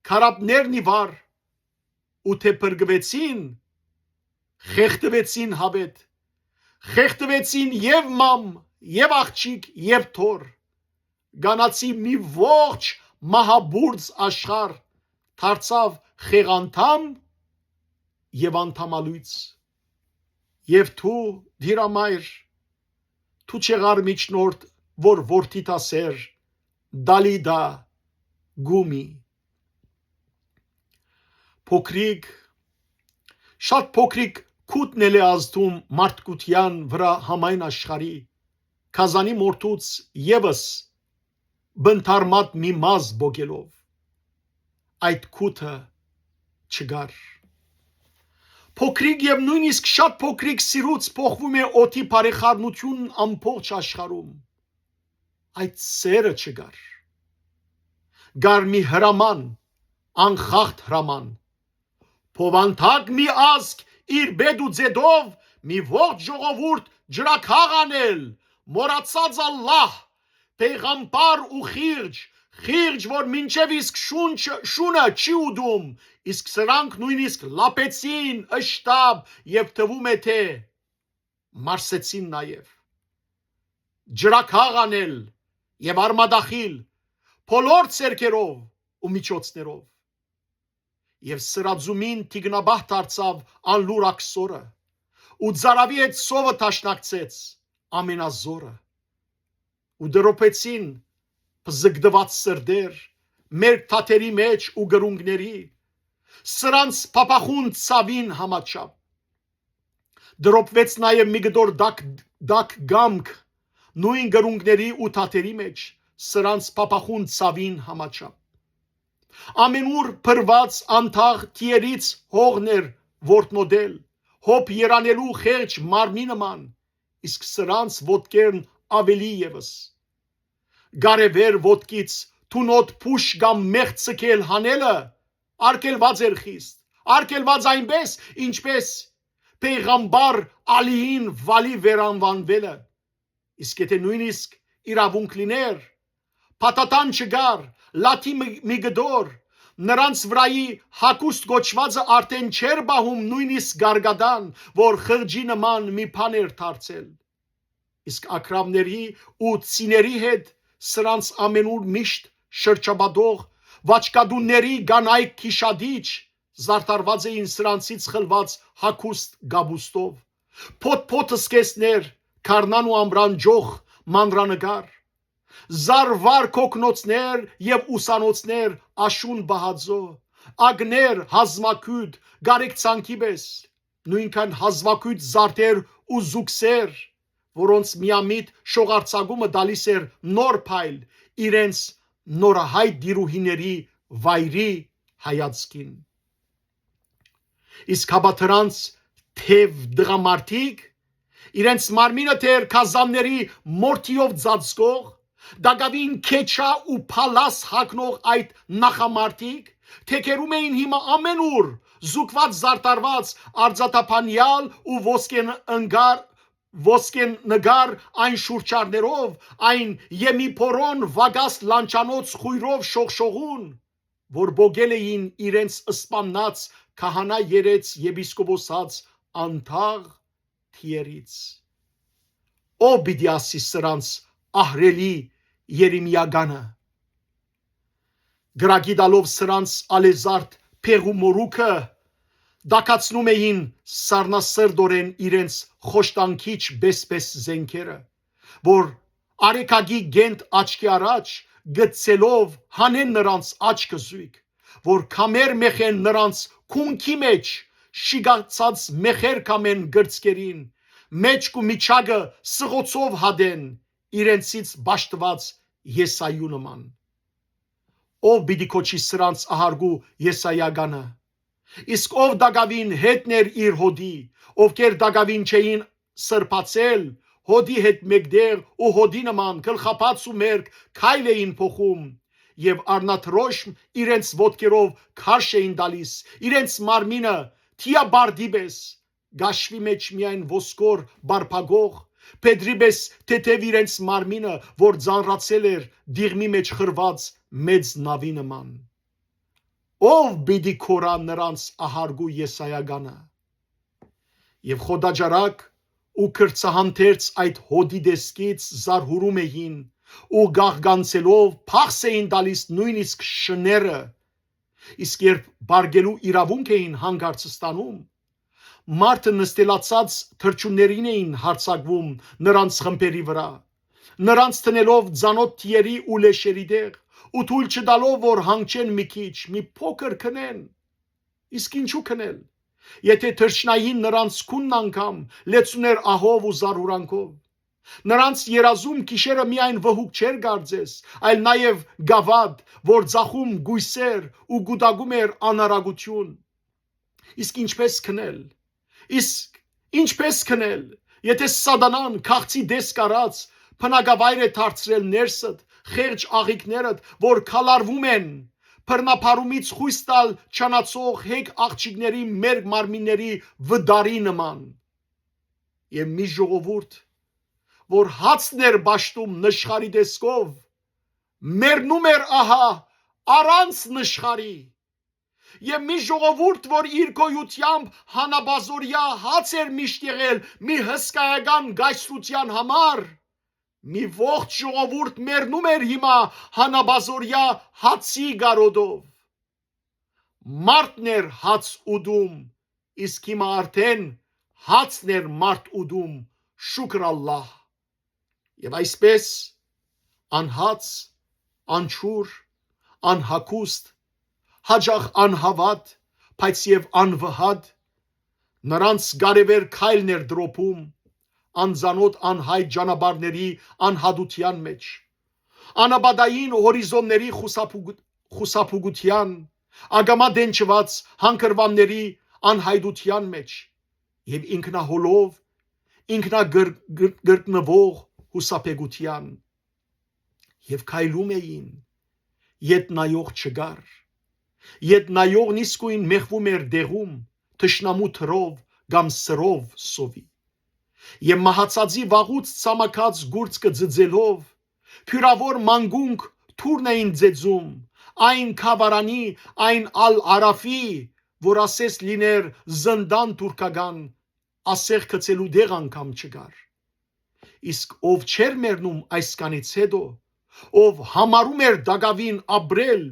քարապներն ի վար, ու թե փրկվեցին, խեղդվեցին հավետ, խեղդվեցին եւ մամ, եւ աղջիկ, եւ թոր, գանացի մի ողջ մահաբուրձ աշխարհ դարձավ խեղանդամ եւ անդամալույց, եւ թու դիրամայր, թու չեղար միջնորդ, որ որդիդ ասեր, դալիդա գումի։ Փոքրիկ, շատ փոքրիկ քուտն էլ է ազդում մարդկության վրա համայն աշխարհի, քազանի մորթուց եւս բնթարմատ մի մազ բոգելով, այդ քուտը չգար։ Փոքրիկ եւ նույնիսկ շատ փոքրիկ սիրուց փոխվում է օդի բարեխառնությունն ամբողջ աշխարհում, այդ սերը չգար։ Գար մի հրաման, անխախտ հրաման, փովանթակ մի ազգ իր բեդ ու ձեդով մի ողջ ժողովուրդ ջրաքաղ անել, մորացած Ալլահ, պեյղամբար ու խիղճ, որ մինչև իսկ շունը չի ուդում, իսկ սրանք նույնիսկ լապեցին, ըշտապ եւ թվում է թե մարսեցին նաեւ։ Ջրաքաղ անել եւ արմադախիլ, բոլոր ցերկերով ու միջոցներով։ Եվ սրածումին տիգնաբահ դարձավ անլուր աքսորը, ու ծարավի հետ սովը տաշնակցեց ամենազորը, ու դրոպեցին պզգդված սրդեր մեր թաթերի մեջ ու գրունգների, սրանց փապախուն ցավին համաչափ։ Դրոպվեց նաև մի գդոր դակ գամք նույն գրունգների ու թաթերի մեջ, սրանց փապախուն ցավին համաչափ։ Ամենուր փրված անթաղ թիերից հողներ որտնոդել, հոբ երանելու խեղճ մարմի նման, իսկ սրանց ոտքերն ավելի եւս։ Գարևեր ոտքից թունոտ փուշ կամ մեղ ցկել հանելը արկելված էր խիստ, արկելված այնպես, ինչպես պեյղամբար Ալիին վալի վերանվանվելը, իսկ եթե նույնիսկ իրավունք լիներ, փաթաթան չգար, լաթի մի գդոր, նրանց վրայի հակուստ գոչվածը արդեն չեր բահում նույնիսկ գարգադան, որ խղճի նման մի բան էր դարձել, իսկ ակրավների ու ցիների հետ սրանց ամենուր միշտ շրջաբադող վաճկադունների գանայք քիշադիչ զարտարված էին սրանցից խլված հակուստ գաբուստով, փոթ սկեսներ, քարնան ու ամբրանջող մանրանկար, զարվար կոկնոցներ եւ ուսանոցներ աշուն բահաձո, ագներ հազմակույտ գարեկցանքի պես, նույնքան հազվակույտ զարտեր ու զուգսեր, որոնց միամիտ շողարցագումը դալիս էր նոր փայլ իրենց նորահայտ դիրուհիների վայրի հայացքին։ Իսկ հաբաթրանց թև դղամարդիկ իրենց մարմինը թեր քազանների մորթիով ծածկող, դագավին քեչա ու փալաս հագնող այդ նախամարտիկ թեքերում էին հիմա ամենուր զուգված զարտարված արձատափանյալ ու ոսկեն նգար այն շուրչարներով, այն եմիփորոն վագաս լանչանոց խույրով շողշողուն, որ բոգել էին իրենց սպաննած քահանա երեց եպիսկոպոսած անթաղ թիերից։ Ո պիտի ասի սրանց ահրելի երեմիագանը, գրագի դալով սրանց ալեզարդ փեղումորուքը դակացնում էին սառնասրդորեն իրենց խոշտանքիչ բեսպես զենքերը, որ արեկագի գենտ աչքի առաջ գցելով հանեն նրանց աչքը զույգ, որ կամեր մեխեն նրանց քունքի մեջ շիգացած մեխեր կամեն գրծկերին, մեջք ու միջագը սղոցով հադեն իրենցից բաշտված Եսայու նման։ Ով պիտի կոչի սրանց ահարգու Եսայագանը, իսկ ով դագավին հետներ իր հոդի, ովքեր դագավին չէին սրբացել, հոդի հետ մեկդեղ ու հոդի նման գլխապած ու մերկ քայլ էին փոխում եւ արնաթրոշմ իրենց ոտքերով քարշ էին տալիս, իրենց մարմինը թիաբարդի պես, գաշվի մեջ միայն ոսկոր բարփագող, փեդրի պես թեթև իրենց մարմինը, որ ծանրացել էր դիղմի մեջ խրված մեծ նավի նման։ Ով պիտի քորա նրանց ահարգու Եսայագանը։ Եվ խոդաջարակ ու քրծահանթերց այդ հոդի դեսքից զարհուրում էին ու գաղգանցելով փախս էին տալիս նույնիսկ շները, իսկ երբ բարգելու իրավունք էին հանգարց ստանում, մարդը նստելացած թրջուններին էին հարձակվում նրանց խմբերի վրա, նրանց տնելով ծանոթ թիերի ու լեշերի տեղ, ու թույլ չտալով որ հանգչեն մի քիչ, մի փոքր քնեն։ Իսկ ինչու քնել, եթե թրջնային նրանց քունն անգամ լեցուներ ահով ու զարհուրանքով։ Նրանց երազում գիշերը միայն վհուկ չէր գարձես, այլ նաև գավաթ, որ ծախում գույսեր ու գուտագում էր անարագություն։ Իսկ ինչպես քնել, եթե սատանան քաղցի դես կարած փնագավայր է դարձրել ներսդ, խեղճ աղիքներդ, որ քալարվում են, բռնապարումից խույս տալ չանացող հեգ աղջիկների մեր մարմինների վդարի նման։ Եվ մի ժողովուրդ, որ հացն էր բաշտում նշխարի տեսքով, մեռնում էր ահա առանց նշխարի։ Եվ մի ժողովուրդ, որ իր գոյությամբ հանաբազորյա հաց էր միշտ եղել մի հսկայական գայսրության համար, մի ողջ ժողովուրդ մեռնում էր հիմա հանաբազորյա հացի գարոդով։ Մարդն էր հաց ուտում, իսկ հիմա արդեն հացն էր մարդ ուտում, շուքր Ալլահ։ Եվ այսպես անհաց, անչուր, անհագուստ, հաճախ անհավատ, բայց եւ անվհատ, նրանց գարևեր քայլն էր դրոփում անծանոթ անհայտ ճանապարհների անհատության մեջ, անաբադային հորիզոնների խուսափուգության, ագամա դենչված հանգրվանների անհայտության մեջ եւ ինքնահոլով, ինքնագրտնվող հուսափեգության եւ քայլում էին, ետ նայող չգար, ետ նայողն իսկույն մեղվում էր դեղում, թշնամու թրով կամ սրով սովի, եւ մահացածի վաղուց ցամաքած գուրծքը ձձելով, փյուրավոր մանգունք թուրն էին ձեծում, այն քավարանի, այն ալ-արաֆի, որ ասես լիներ զնդան թուրքական, ասեղ գցելու դեղ անգամ չգար։ Իսկ ով չէր մեռնում այսքանից հետո, ով համարում էր դագավին ապրել,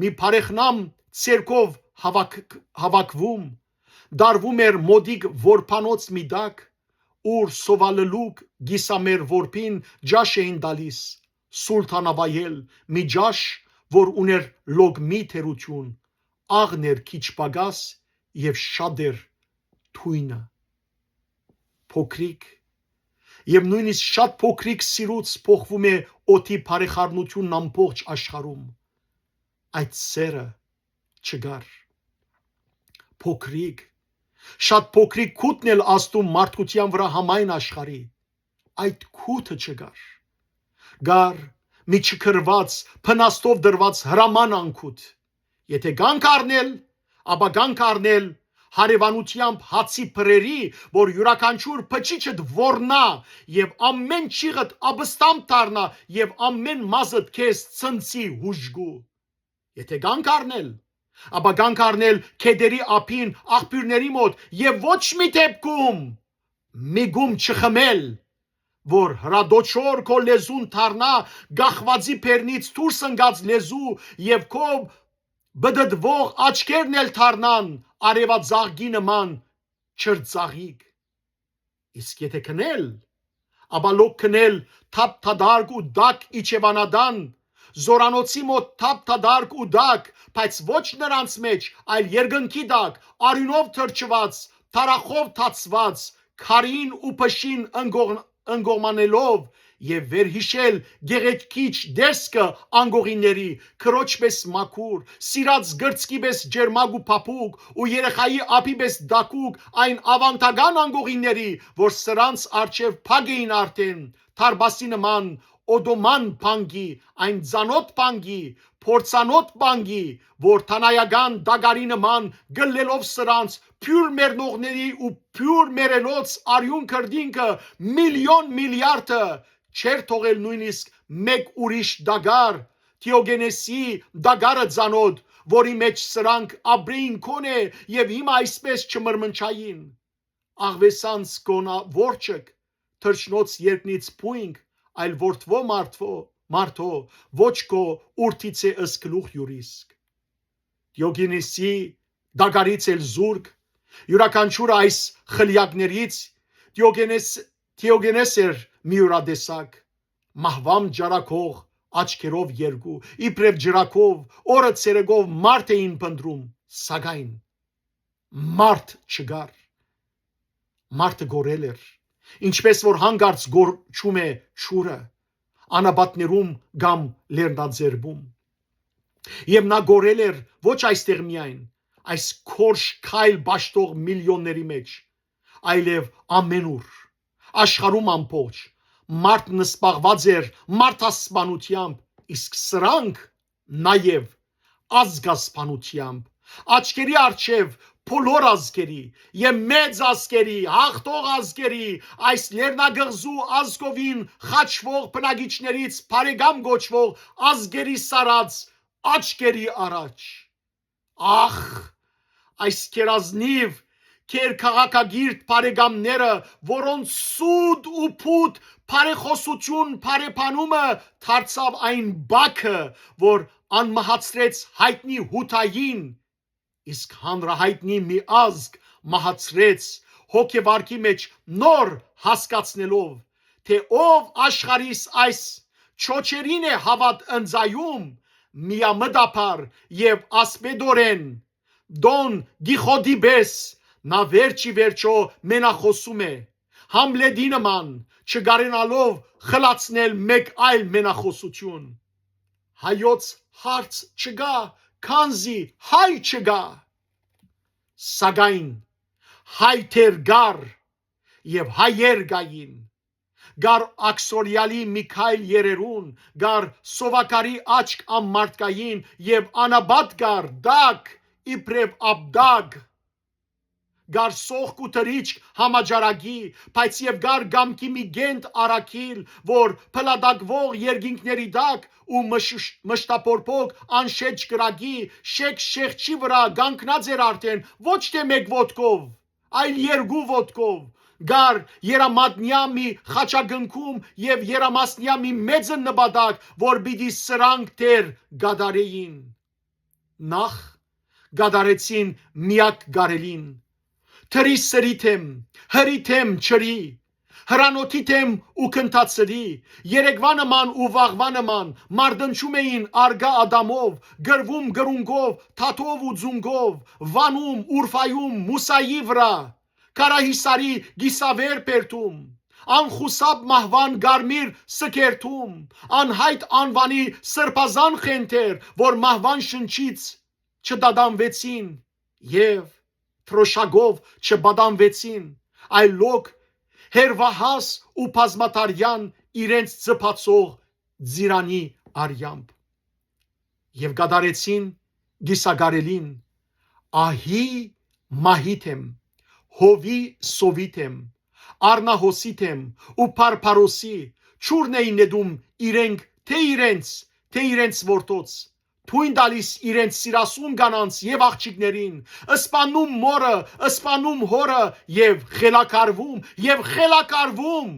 մի բարեխնամ ցերկով հավաքվում, դարվում էր մոդիկ որփանոց մի դակ, ուր սովալելուկ գիսամեր որփին ջաշ էին տալիս, սուլթանավայել մի ջաշ, որ ուներ լոգմի թերություն, աղն էր քիչ պակաս եւ շատ էր թույնը։ Փոքրիկ եւ նույնիսկ շատ փոքրիկ սիրուց փոխվում է օդի բարեխառնությունն ամբողջ աշխարհում։ Այդ սերը չգար։ Փոքրիկ, շատ փոքրիկ քութն էլ աստում մարդկության վրա համայն աշխարհի, այդ քութը չգար։ Գար մի չքրված, փնաստով դրված հրաման անքութ, եթե գանք առնել, ապա գանք առնել հարևանությամբ հացի փրերի, որ յուրաքանչյուր փչիչդ ոռնա եւ ամեն ճիղդ աբստամ դառնա եւ ամեն մազդ քեզ ցնցի հուժգու։ Եթե գանք առնել, ապա գանք առնել քեդերի ափին աղբյուրների մոտ եւ ոչ մի դեպքում մի գում չխմել, որ հրադոչոր քո լեզուն դառնա գախվածի փերնից դուրս ընկած լեզու եւ քո բդդվող աչքերն էլ դառնան արևածաղկի նման չրծաղիկ։ Իսկ եթե քնել, ապա լոկ քնել թափթադարկ ու դակ իջևանադան, զորանոցի մոտ թափթադարկ ու դակ, բայց ոչ նրանց մեջ, այլ երկնքի դակ, արյունով թրջված, թարախով թացված, քարին ու փշին ընկողմանելով եւ վերհիշել գեղեցկիչ դեսկը անգողիների, քրոջ պես մաքուր, սիրած գրծքի պես ջերմակ ու փափուկ, ու երեխայի ափի պես դակուկ այն ավանդական անգողիների, որ սրանց արջև փակ էին արդեն, թարբասի նման, օդոման բանկի, այն ծանոթ բանկի, փորձանոթ բանկի, որ թանայական դագարի նման գլելով սրանց փյուր մեռնողների ու փյուր մերելոց արյուն քրդինքը միլիոն միլիարդը չեր թողել նույնիսկ մեկ ուրիշ դագար, Թիոգենեսի դագարը ցանոդ, որի մեջ սրանք ապրեին կոնե եւ հիմա այսպես չմրմնչային։ Աղվեսանց կոնա որջկ թրջնոց երկնից փույնք, այլ որդվո մարդո ոչ կո ուրթից է ըսկլուխ յուրիսկ։ Թիոգենեսի դագարից էլ զուրկ յուրաքանչյուր այս խլյակներից Թիոգենես էր միուրադեսակ, մահվամ ջարակող աչքերով երկու, իբրև ջրակով օրը ցերեգով մարդ էին փնտրում, սակայն մարդ չգար։ Մարդը գորել էր, ինչպես որ հանգարց գորչում է ճուրը անաբատներում կամ լեռնաձերբում։ Եվ նա գորել էր ոչ այստեղ միայն, այս քորշ քայլ բաշտող միլիոնների մեջ, այլև ամենուր, աշխարհում ամբողջ, մարդն սպաղված էր մարդասպանությամբ, իսկ սրանք նաև ազգասպանությամբ, աչքերի առջև բոլոր ազգերի եւ մեծ ազգերի, հաղթող ազգերի, այս լեռնագղզու ազգովին խաչվող բնագիչներից բարեկամ գոչվող ազգերի սարած աչքերի առաջ։ Ախ, այս կերազնիվ կեր քաղաքագիրտ բարեկամները, որոնց սուտ ու փուտ բարեխոսություն բարեպանումը դարձավ այն բաքը, որ անմահացրեց հայտնի հութային, իսկ հանրահայտնի մի ազգ մահացրեց հոգեվարքի մեջ նոր հասկացնելով, թե ով աշխարհիս այս չոչերին է հավատ ընձայում, միամտաբար եւ ասպետորեն Դոն Գիխոդիբես նա վերջի վերջո մենախոսում է, Համլետի նման չգարենալով խլացնել մեկ այլ մենախոսություն։ Հայոց հարց չգա, քանզի հայ չգա, սակայն հայթեր գար եւ հայեր գային, գար աքսորիալի Միքայել երերուն, գար սովակարի աչք ամմարտկային եւ անաբատ գար դակ իբրև աբդագ, գար սոխ ու թրիչք համաճարակի, բայց եւ գար գամքի մի գենտ արաքիլ, որ փլադակվող երկինքների դակ ու մշտապորփոք անշեջ կրակի շեք շեղչի վրա գանքնած էր արդեն ոչ թե մեկ ոտքով, այլ երկու ոտքով, գար երամատնյա մի խաչագնքում եւ երամասնյա մի մեծ նպատակ, որ պիտի սրանք դեր գադարեին։ Նախ գադարեցին միակ գարելին, թրի սրիթեմ, հրիթեմ չրի, հրանոթիթեմ ու քնթացրի, երեկվա նման ու վաղվա նման մարդնչում էին արգա ադամով, գրվում գրունգով, թաթով ու ձունգով, վանում, ուրֆայում, մուսայի վրա, կարահիսարի գիսավեր պերտում, անխուսապ մահվան գարմիր սքերթում, անհայտ անվանի սրբազան խենթեր, որ մահվան շնչից չդադանվեցին եւ թրոշակով չբադանվեցին, այլ լոկ հերվահաս ու բազմատարյան իրենց ծփացող ձիրանի արյամբ եւ գադարեցին գիսագարելին, ահի մահիթեմ, հովի սովիթեմ, արնահոսիթեմ ու փարփարոսի, ճուրն էին նետում իրենք, թե իրենց որդոց, թույն տալիս իրենց սիրասուն կանանց եւ աղջիկներին, ըսպանում մորը, ըսպանում հորը եւ խելակարվում,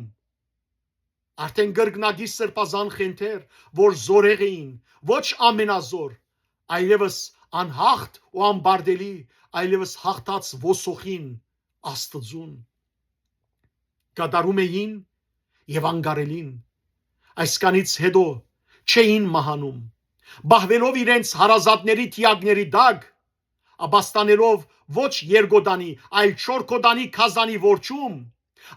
արդեն գրգնագի սրբազան խենթեր, որ զորեղ էին, ոչ ամենազոր, այլևս անհաղթ ու անբարդելի, այլևս հաղթած ոսոխին Աստծուն կատարում էին եւ անգարելին, այսքանից հետո չէին մահանում, բահվելով իրենց հարազատների թիակների դակ, աբաստանելով ոչ երկոդանի, այլ չորքոդանի քազանի որջում,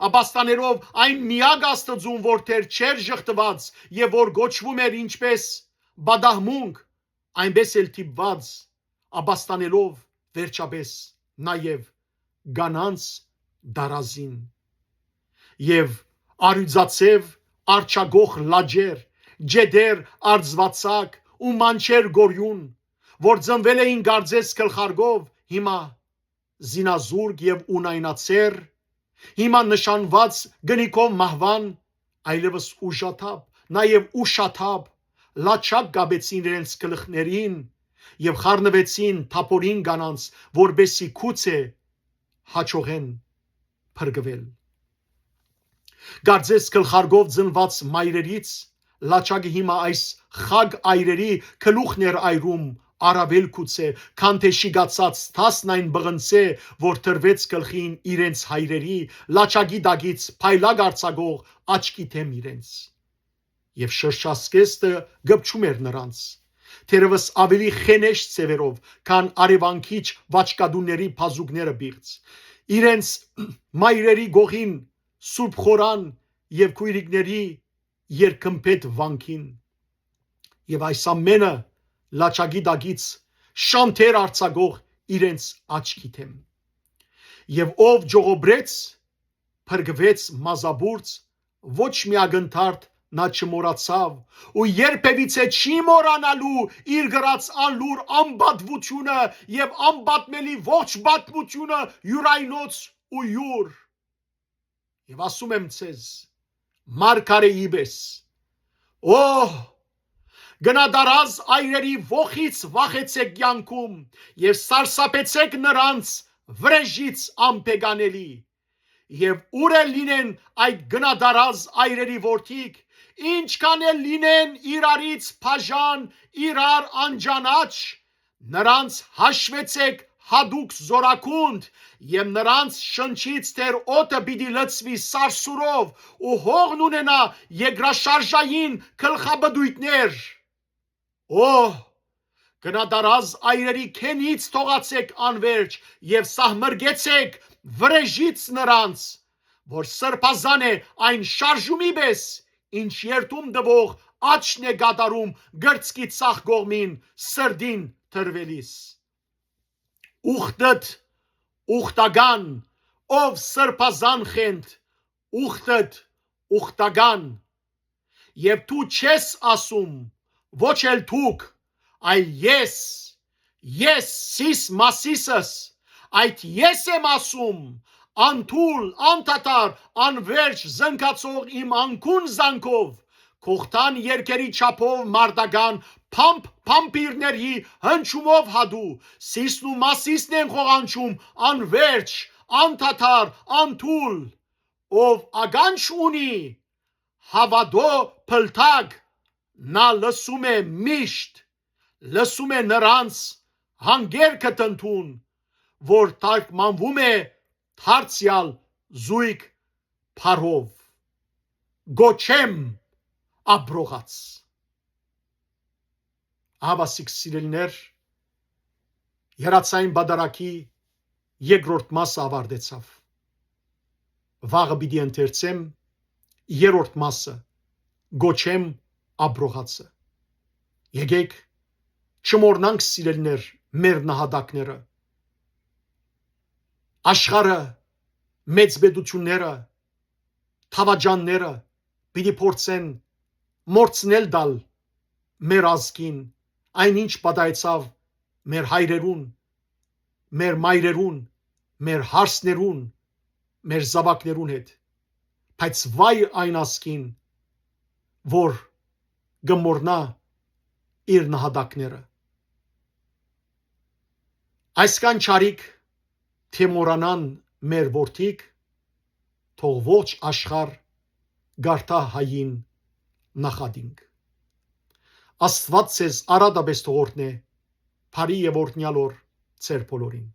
աբաստաներով այն միակ Աստծուն, որ թեր չեր ժխտված եւ որ գոչվում էր ինչպես բադահմունք, այնպես էլ թիպված, աբաստանելով վերջապես նաեւ գանանց դարազին եւ արյուծացև արչագող լաջեր, ջեդեր արձվածակ ու մանչեր գորյուն, որ ծնվել էին գարձես գլխարգով, հիմա զինազուրկ եւ ունայնացեր, հիմա նշանված գնիկով մահվան, այլևս ուժաթափ, նաեւ ուշաթափ, լաչակ գաբեցին իրենց գլխներին եւ խառնվեցին թափորին կանանց, որբեսի քուցե հաջողեն փրկվել։ Գարձես գլխարգով ծնված մայրերից լաչակը հիմա այս խագ այրերի գլուխներ այրում առավել քուցե, քան թե շիգացած 19 բղնցե, որ տրվեց գլխին իրենց հայրերի լաչակի դագից փայլակ արձագող աչքի թեմ իրենց։ Եվ շրջասկեստը գպչում էր նրանց, թերևս ավելի խենեշ ծևերով, քան արևանքիչ վաճկադուների բազուկները բիղծ, իրենց մայրերի գողին սուրբ խորան եւ քույրիկների երկմպետ վանքին։ Եվ այս ամենը լաչակի դագից շանթեր արձագող իրենց աչքի թեմ։ Եվ ով ժողոբրեց, փրկվեց մազաբուրց, ոչ մի ակնթարթ նա չմոռացավ ու երբևիցե չի մոռանալու իր գրած անլուր անբատվությունը եւ անբատմելի ողջ պատմությունը յուրայնոց ու յուր։ Եվ ասում եմ ցեզ, մարգարեի պես, օհ, գնադարած այրերի ողից վախեցեք կյանքում եւ սարսափեցեք նրանց վրեժից անպեգանելի։ Եվ ուր էլ լինեն այդ գնադարած այրերի որդիկ, ինչքան էլ լինեն իրարից բաժան, իրար անջանաչ, նրանց հաշվեցեք հադուկ զորակունդ եւ նրանց շնչից թեր օդը պիտի լցվի սարսուրով ու հողն ունենա երկրաշարժային գլխաբդույթներ։ Օհ, գնադարած այրերի քենից թողացեք անverջ եւ սահմրգեցեք վրեժից նրանց, որ սրբազան է այն շարժումի պես, ինչ երթում դվող աչն է գադարում գրծքի ցախ կողմին սրդին տրվելիս։ Ուխտդ ուխտական, ով սրբազան խենթ, ուխտդ ուխտական, եւ դու չես ասում, ոչ էլ դուք, այլ ես սիս մասիսս, այդ ես եմ ասում, անթուլ, անտատար, անverջ զնգացող իմ անկուն զանքով, քողտան երկերի չափով մարդական փամփիրների հնչումով հադու, սիսն ու մասիսն են խողանչում անverջ, անտատար, անթուլ, ով ականջ ունի, հավատո փլթակ, նա լսում է միշտ, լսում է նրանց հանգերքը տնտուն, որ թարգմանվում է դարձյալ զույգ փարով, գոչեմ աբրողած։ Ահավասիկ սիրելիներ, երացային բադարակի երկրորդ մասը ավարտեցավ։ Վաղը պիտի ընթերցեմ երրորդ մասը, գոչեմ աբրողածը։ Եկեք չմոռնանք սիրելիներ մեր նահատակները, աշխարհը, մեծ պետությունները, թավաջանները պիտի փորձեն մորցնել դալ մեր ազգին, այնինչ պատահեցավ մեր հայրերուն, մեր մայրերուն, մեր հարսներուն, մեր զավակներուն հետ, բայց վայ այն ազգին, որ գմորնա իր նահատակները։ Այսքան չարիք թե մորանան մեր որդիկ, թող ոչ աշխարհ գարտա հային նախադինք։ Աստված ձեզ արադաբես թողորտնե, բարի եւ օրհնյալ օր ձեր բոլորին։